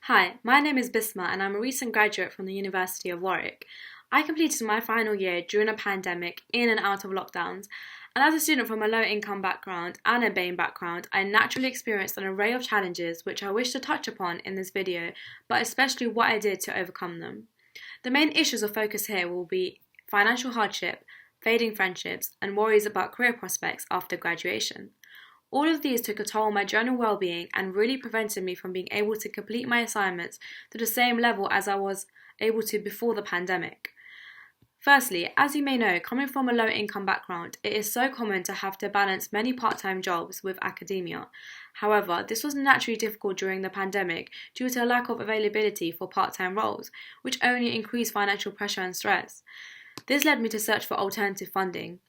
Hi, my name is Bisma and I'm a recent graduate from the University of Warwick. I completed my final year during a pandemic in and out of lockdowns, and as a student from a low income background and a BAME background, I naturally experienced an array of challenges which I wish to touch upon in this video, but especially what I did to overcome them. The main issues of focus here will be financial hardship, fading friendships, and worries about career prospects after graduation. All of these took a toll on my general well-being and really prevented me from being able to complete my assignments to the same level as I was able to before the pandemic. Firstly, as you may know, coming from a low-income background, it is so common to have to balance many part-time jobs with academia. However, this was naturally difficult during the pandemic due to a lack of availability for part-time roles, which only increased financial pressure and stress. This led me to search for alternative funding,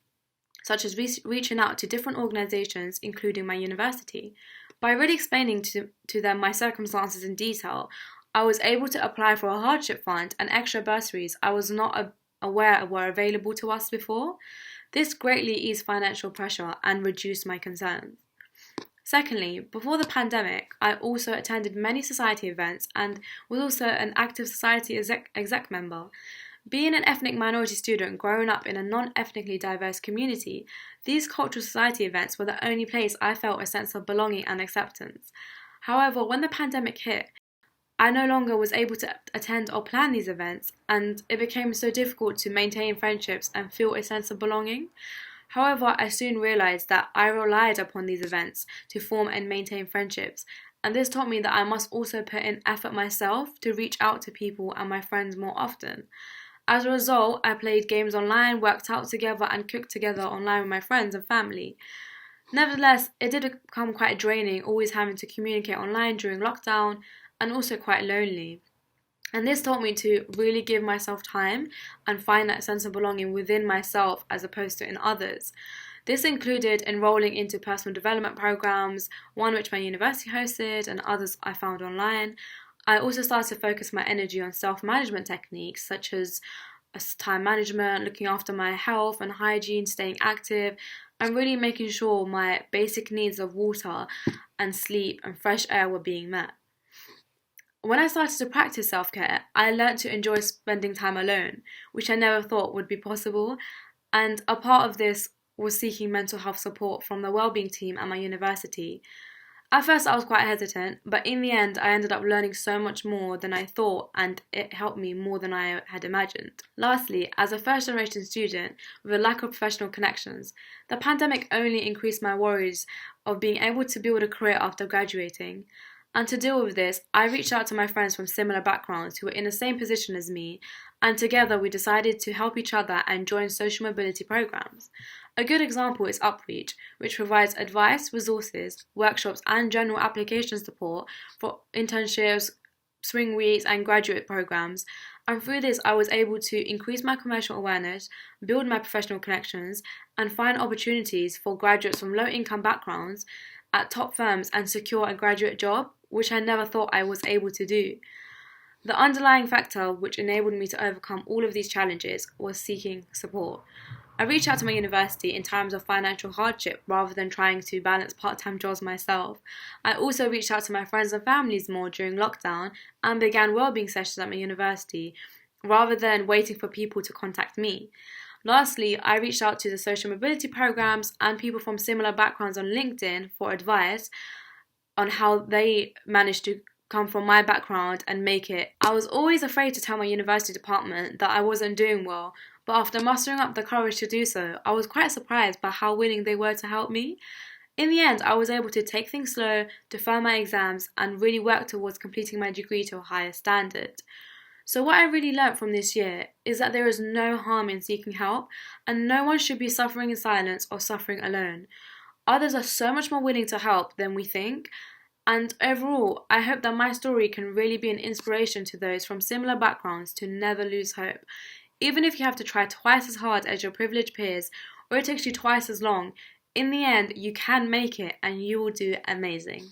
such as reaching out to different organisations, including my university. By really explaining to them my circumstances in detail, I was able to apply for a hardship fund and extra bursaries I was not aware were available to us before. This greatly eased financial pressure and reduced my concerns. Secondly, before the pandemic, I also attended many society events and was also an active society exec member. Being an ethnic minority student growing up in a non-ethnically diverse community, these cultural society events were the only place I felt a sense of belonging and acceptance. However, when the pandemic hit, I no longer was able to attend or plan these events, and it became so difficult to maintain friendships and feel a sense of belonging. However, I soon realised that I relied upon these events to form and maintain friendships, and this taught me that I must also put in effort myself to reach out to people and my friends more often. As a result, I played games online, worked out together, and cooked together online with my friends and family. Nevertheless, it did become quite draining, always having to communicate online during lockdown, and also quite lonely. And this taught me to really give myself time and find that sense of belonging within myself as opposed to in others. This included enrolling into personal development programs, one which my university hosted and others I found online. I also started to focus my energy on self-management techniques such as time management, looking after my health and hygiene, staying active, and really making sure my basic needs of water and sleep and fresh air were being met. When I started to practice self-care, I learned to enjoy spending time alone, which I never thought would be possible, and a part of this was seeking mental health support from the wellbeing team at my university. At first I was quite hesitant, but in the end I ended up learning so much more than I thought, and it helped me more than I had imagined. Lastly, as a first generation student with a lack of professional connections, the pandemic only increased my worries of being able to build a career after graduating. And to deal with this, I reached out to my friends from similar backgrounds who were in the same position as me, and together we decided to help each other and join social mobility programs. A good example is Upreach, which provides advice, resources, workshops, and general application support for internships, spring weeks, and graduate programs. And through this, I was able to increase my commercial awareness, build my professional connections, and find opportunities for graduates from low-income backgrounds at top firms and secure a graduate job, which I never thought I was able to do. The underlying factor which enabled me to overcome all of these challenges was seeking support. I reached out to my university in times of financial hardship rather than trying to balance part-time jobs myself. I also reached out to my friends and families more during lockdown and began wellbeing sessions at my university rather than waiting for people to contact me. Lastly, I reached out to the social mobility programs and people from similar backgrounds on LinkedIn for advice on how they managed to come from my background and make it. I was always afraid to tell my university department that I wasn't doing well, but after mustering up the courage to do so, I was quite surprised by how willing they were to help me. In the end, I was able to take things slow, defer my exams, and really work towards completing my degree to a higher standard. So what I really learnt from this year is that there is no harm in seeking help, and no one should be suffering in silence or suffering alone. Others are so much more willing to help than we think, and overall, I hope that my story can really be an inspiration to those from similar backgrounds to never lose hope. Even if you have to try twice as hard as your privileged peers, or it takes you twice as long, in the end, you can make it and you will do amazing.